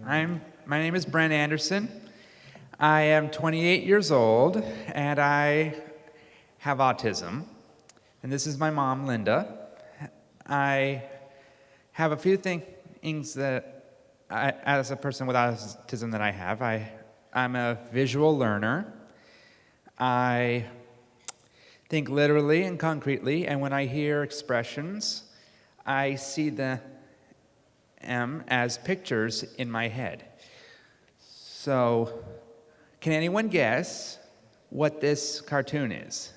My name is Brent Anderson. I am 28 years old, and I have autism. And this is my mom, Linda. I have a few things that, as a person with autism that I have. I'm a visual learner. I think literally and concretely, and when I hear expressions, I see them as pictures in my head. So, can anyone guess what this cartoon is?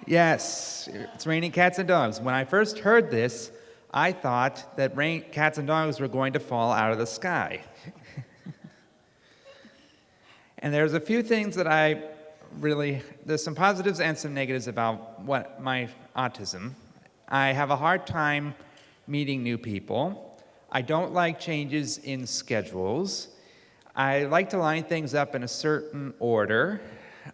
Yes, it's Raining Cats and Dogs. When I first heard this, I thought that cats and dogs were going to fall out of the sky. And there's a few things that there's some positives and some negatives about my autism. I have a hard time meeting new people. I don't like changes in schedules. I like to line things up in a certain order.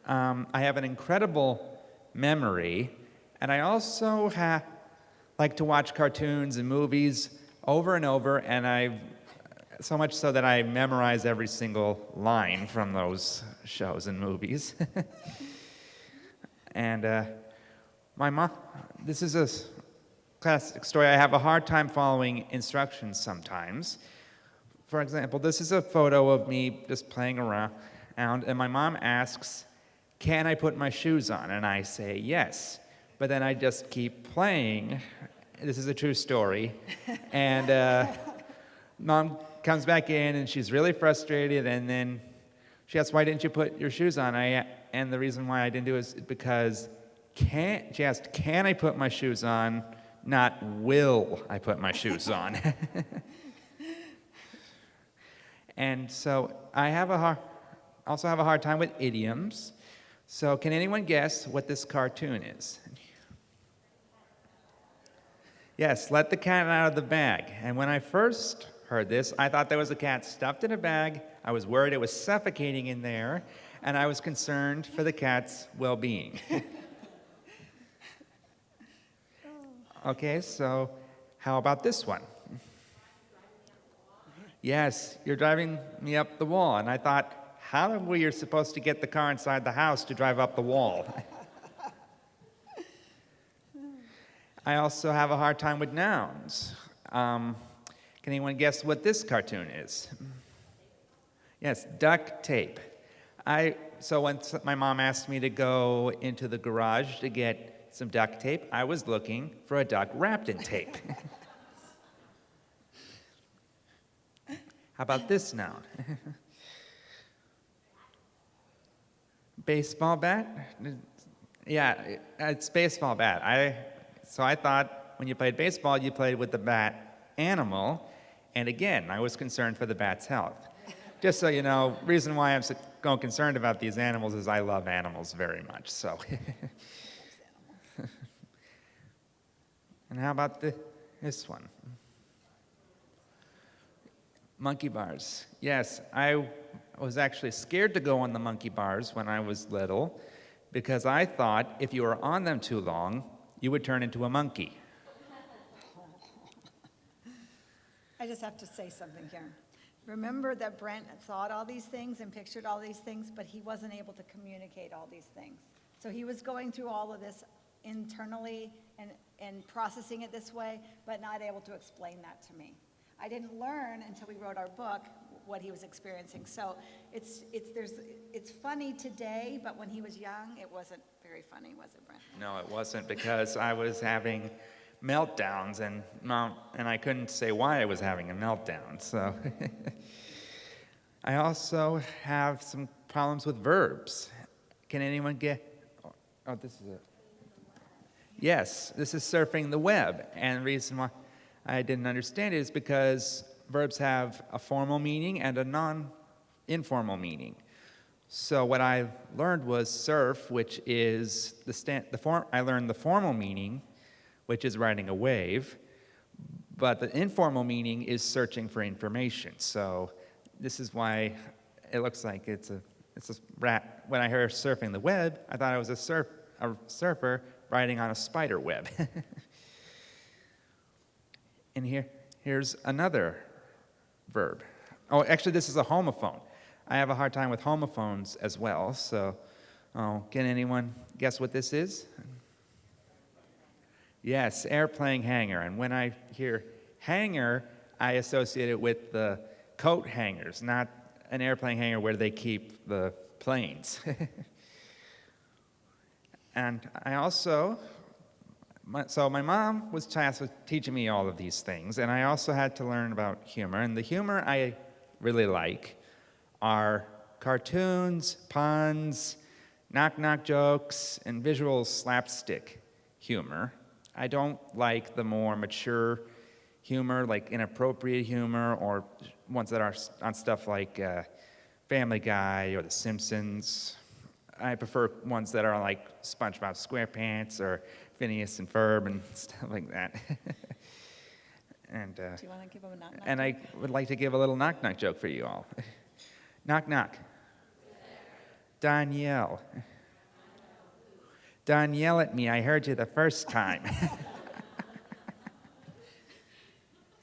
I have an incredible memory, and I also like to watch cartoons and movies over and over, and so much so that I memorize every single line from those shows and movies. And my mom, this is a classic story. I have a hard time following instructions sometimes. For example, this is a photo of me just playing around, and my mom asks, "Can I put my shoes on?" And I say yes. But then I just keep playing. This is a true story. And Mom comes back in, and she's really frustrated, and then she asks, "Why didn't you put your shoes on?" And the reason why I didn't do it is because she asked, "Can I put my shoes on?" Not will I put my shoes on. And so I also have a hard time with idioms. So can anyone guess what this cartoon is? Yes, Let the Cat Out of the Bag. And when I first heard this, I thought there was a cat stuffed in a bag. I was worried it was suffocating in there, and I was concerned for the cat's well-being. Okay, so how about this one? Yes, you're driving me up the wall. And I thought, how are we supposed to get the car inside the house to drive up the wall? I also have a hard time with nouns. Can anyone guess what this cartoon is? Yes, duct tape. So when my mom asked me to go into the garage to get some duct tape, I was looking for a duck wrapped in tape. How about this noun? Baseball bat? Yeah, it's baseball bat. So I thought when you played baseball, you played with the bat animal. And again, I was concerned for the bat's health. Just so you know, reason why I'm so concerned about these animals is I love animals very much. So. And how about this one? Monkey bars. Yes, I was actually scared to go on the monkey bars when I was little because I thought if you were on them too long, you would turn into a monkey. I just have to say something here. Remember that Brent thought all these things and pictured all these things, but he wasn't able to communicate all these things. So he was going through all of this internally and processing it this way, but not able to explain that to me. I didn't learn until we wrote our book what he was experiencing. So it's funny today, but when he was young, it wasn't very funny, was it, Brent? No, it wasn't, because I was having meltdowns, and I couldn't say why I was having a meltdown. So I also have some problems with verbs. Can anyone get? Oh, this is it. Yes, this is surfing the web, and the reason why I didn't understand it is because verbs have a formal meaning and a non-informal meaning. So what I learned was surf, which is I learned the formal meaning, which is riding a wave, but the informal meaning is searching for information. So this is why it looks like it's a rat. When I heard surfing the web, I thought it was a surfer riding on a spider web. And here's another verb. Oh, actually, this is a homophone. I have a hard time with homophones as well, so can anyone guess what this is? Yes, airplane hangar. And when I hear hangar, I associate it with the coat hangers, not an airplane hangar where they keep the planes. And I also, so my mom was tasked with teaching me all of these things, and I also had to learn about humor. And the humor I really like are cartoons, puns, knock-knock jokes, and visual slapstick humor. I don't like the more mature humor, like inappropriate humor, or ones that are on stuff like Family Guy or The Simpsons. I prefer ones that are like SpongeBob SquarePants or Phineas and Ferb and stuff like that. And Do you want to give them a knock-knock? and I would like to give a little knock-knock joke for you all. Knock, knock. Danielle. Don't yell at me, I heard you the first time.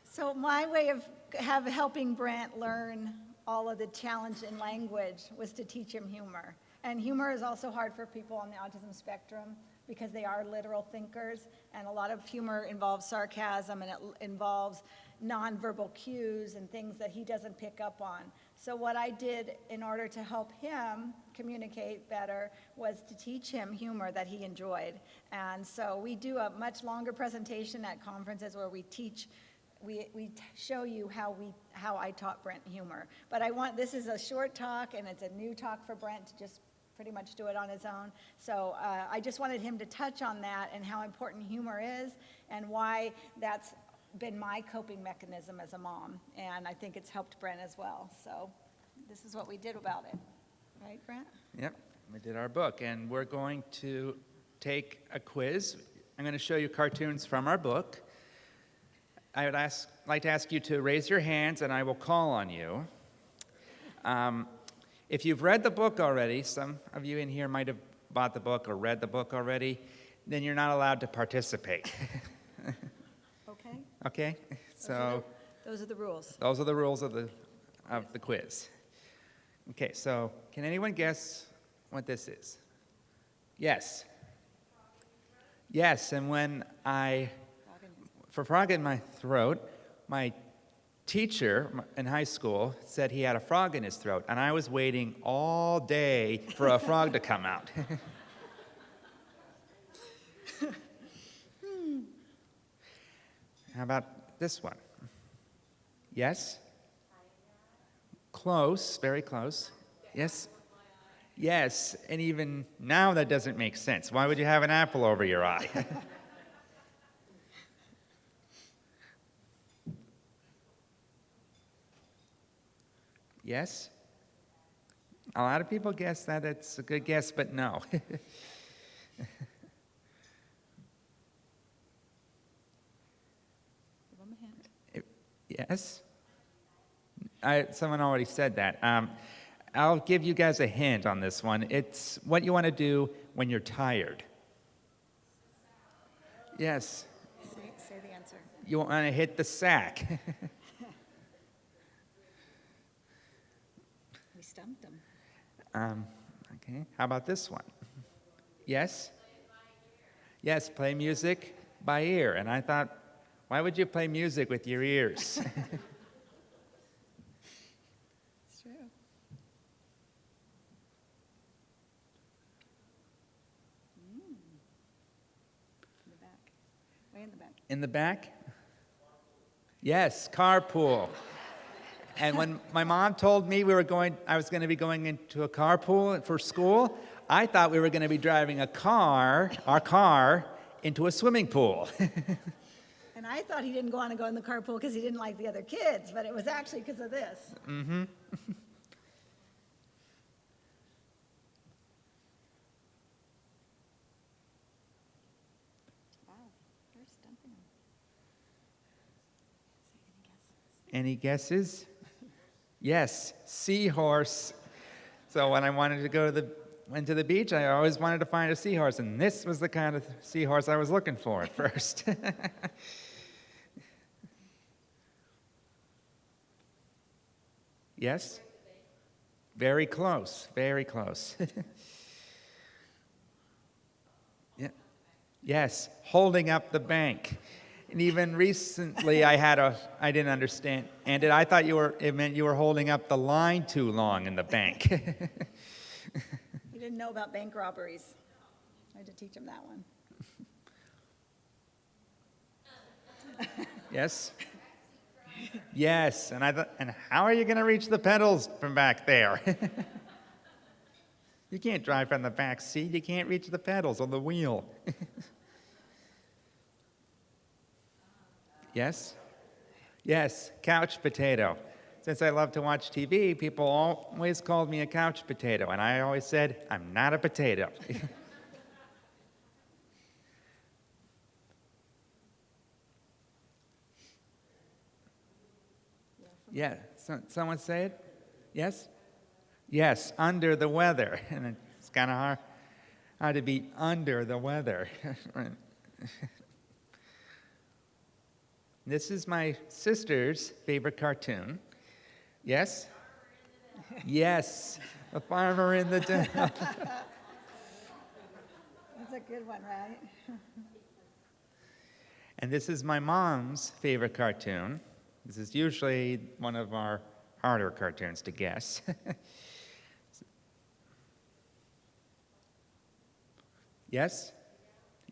So my way of helping Brant learn all of the challenge in language was to teach him humor. And humor is also hard for people on the autism spectrum because they are literal thinkers, and a lot of humor involves sarcasm, and it involves nonverbal cues and things that he doesn't pick up on. So what I did in order to help him communicate better was to teach him humor that he enjoyed. And so we do a much longer presentation at conferences where we teach, we show you how I taught Brent humor. But this is a short talk, and it's a new talk for Brent to just pretty much do it on his own. So I just wanted him to touch on that and how important humor is and why that's been my coping mechanism as a mom. And I think it's helped Brent as well. So this is what we did about it. Right, Brent? Yep, we did our book, and we're going to take a quiz. I'm going to show you cartoons from our book. I would like to ask you to raise your hands, and I will call on you. If you've read the book already, some of you in here might have bought the book or read the book already, then you're not allowed to participate. Okay. Okay? So Those are the rules. those are the rules of the quiz. Okay, so can anyone guess what this is? Yes. Yes, and when for frog in my throat, my teacher in high school said he had a frog in his throat, and I was waiting all day for a frog to come out. How about this one? Yes? Close, very close. Yes? Yes, and even now that doesn't make sense. Why would you have an apple over your eye? Yes? A lot of people guess that. It's a good guess, but no. Give them a hint. Yes? Someone already said that. I'll give you guys a hint on this one. It's what you want to do when you're tired. Yes. Say the answer. You want to hit the sack. We stumped them. Okay. How about this one? Yes? Yes, play music by ear. And I thought, why would you play music with your ears? It's true. In the back. Way in the back. In the back? Yes, carpool. And when my mom told me I was going to be going into a carpool for school, I thought we were going to be driving our car, into a swimming pool. And I thought he didn't want to go in the carpool because he didn't like the other kids, but it was actually because of this. Mm-hmm. Wow, you're stumping him. Any guesses? Yes, seahorse. So when I wanted to went to the beach, I always wanted to find a seahorse, and this was the kind of seahorse I was looking for at first. Yes? Very close, very close. Yeah. Yes, holding up the bank. And even recently I didn't understand, and I thought it meant you were holding up the line too long in the bank. He didn't know about bank robberies. I had to teach him that one. Yes? Yes, and I thought, and how are you going to reach the pedals from back there? You can't drive from the back seat. You can't reach the pedals on the wheel. Yes? Yes, couch potato. Since I love to watch TV, people always called me a couch potato, and I always said, I'm not a potato. Yeah, someone say it? Yes? Yes, under the weather. And it's kind of hard to be under the weather. This is my sister's favorite cartoon. Yes? Yes, a farmer in the town. That's a good one, right? And this is my mom's favorite cartoon. This is usually one of our harder cartoons to guess. Yes?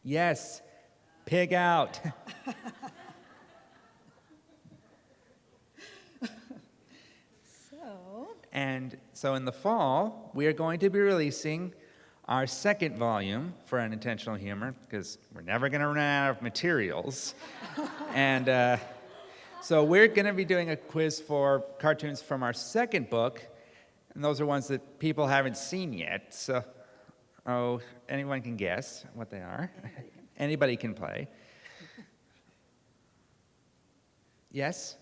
Yes, pig out. And so in the fall, we are going to be releasing our second volume for Unintentional Humor, because we're never going to run out of materials. And so we're going to be doing a quiz for cartoons from our second book, and those are ones that people haven't seen yet. So, anyone can guess what they are. Anybody can play. Yes?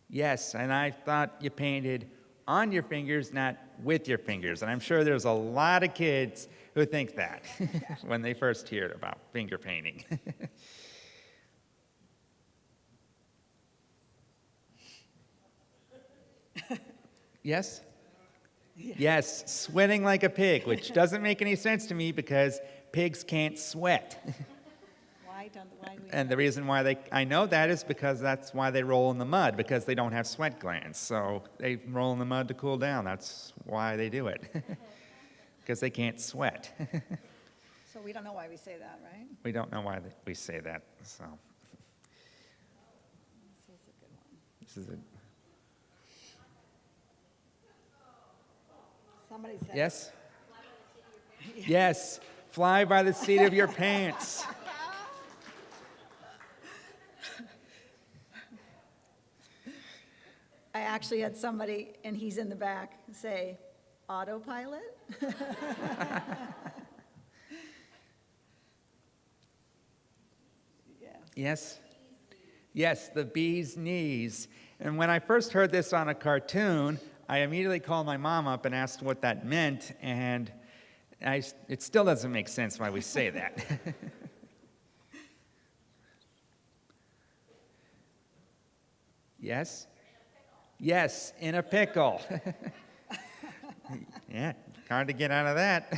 Yes, and I thought you painted on your fingers, not with your fingers. And I'm sure there's a lot of kids who think that when they first hear about finger painting. Yes? Yes, sweating like a pig, which doesn't make any sense to me because pigs can't sweat. Why we And the reason why I know that is because that's why they roll in the mud, because they don't have sweat glands. So they roll in the mud to cool down. That's why they do it, because they can't sweat. So we don't know why we say that, right? We don't know why we say that. So This is a good one. this is a Somebody said. yes. Yes, fly by the seat of your pants. I actually had somebody, and he's in the back, say, autopilot? Yeah. Yes. Yes, the bee's knees. And when I first heard this on a cartoon, I immediately called my mom up and asked what that meant, and it still doesn't make sense why we say that. Yes? Yes, in a pickle. Yeah, hard to get out of that.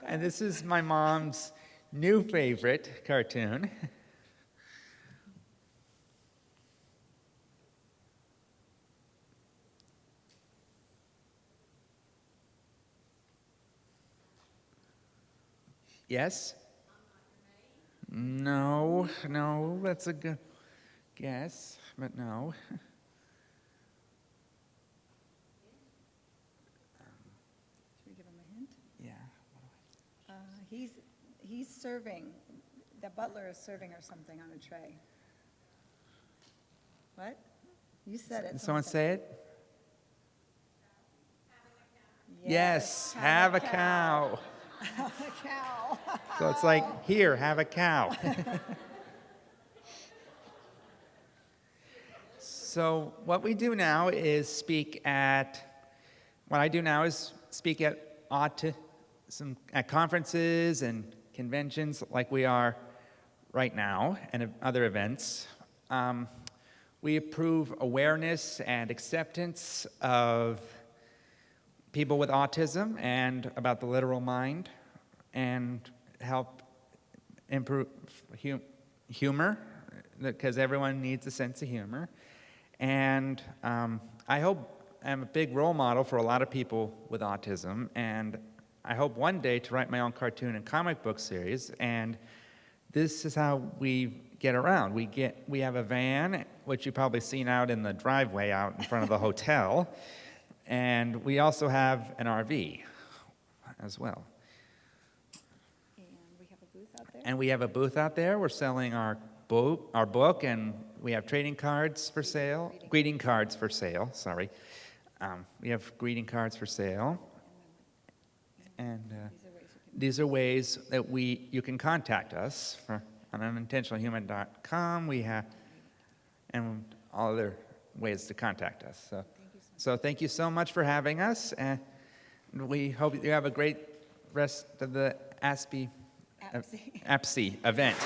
And this is my mom's new favorite cartoon. Yes? No, that's a good guess, but no. Should we give him a hint? Yeah. He's serving, the butler is serving her something on a tray. What? You said it. Did someone say it? Yes, Have a cow. Have a cow. So it's like, here, have a cow. So what I do now is speak at at conferences and conventions like we are right now and other events. We improve awareness and acceptance of people with autism and about the literal mind, and help improve humor, because everyone needs a sense of humor. And I hope I'm a big role model for a lot of people with autism, and I hope one day to write my own cartoon and comic book series. And this is how we get around. We have a van, which you've probably seen out in the driveway out in front of the hotel, and we also have an RV as well. And we have a booth out there? And we have a booth out there. We're selling our book, and we have trading cards for sale. Greeting cards for sale, sorry. We have greeting cards for sale. And these are ways that you can contact us on unintentionalhuman.com. We have, and all other ways to contact us. So thank you so much for having us, and we hope you have a great rest of the APSE event.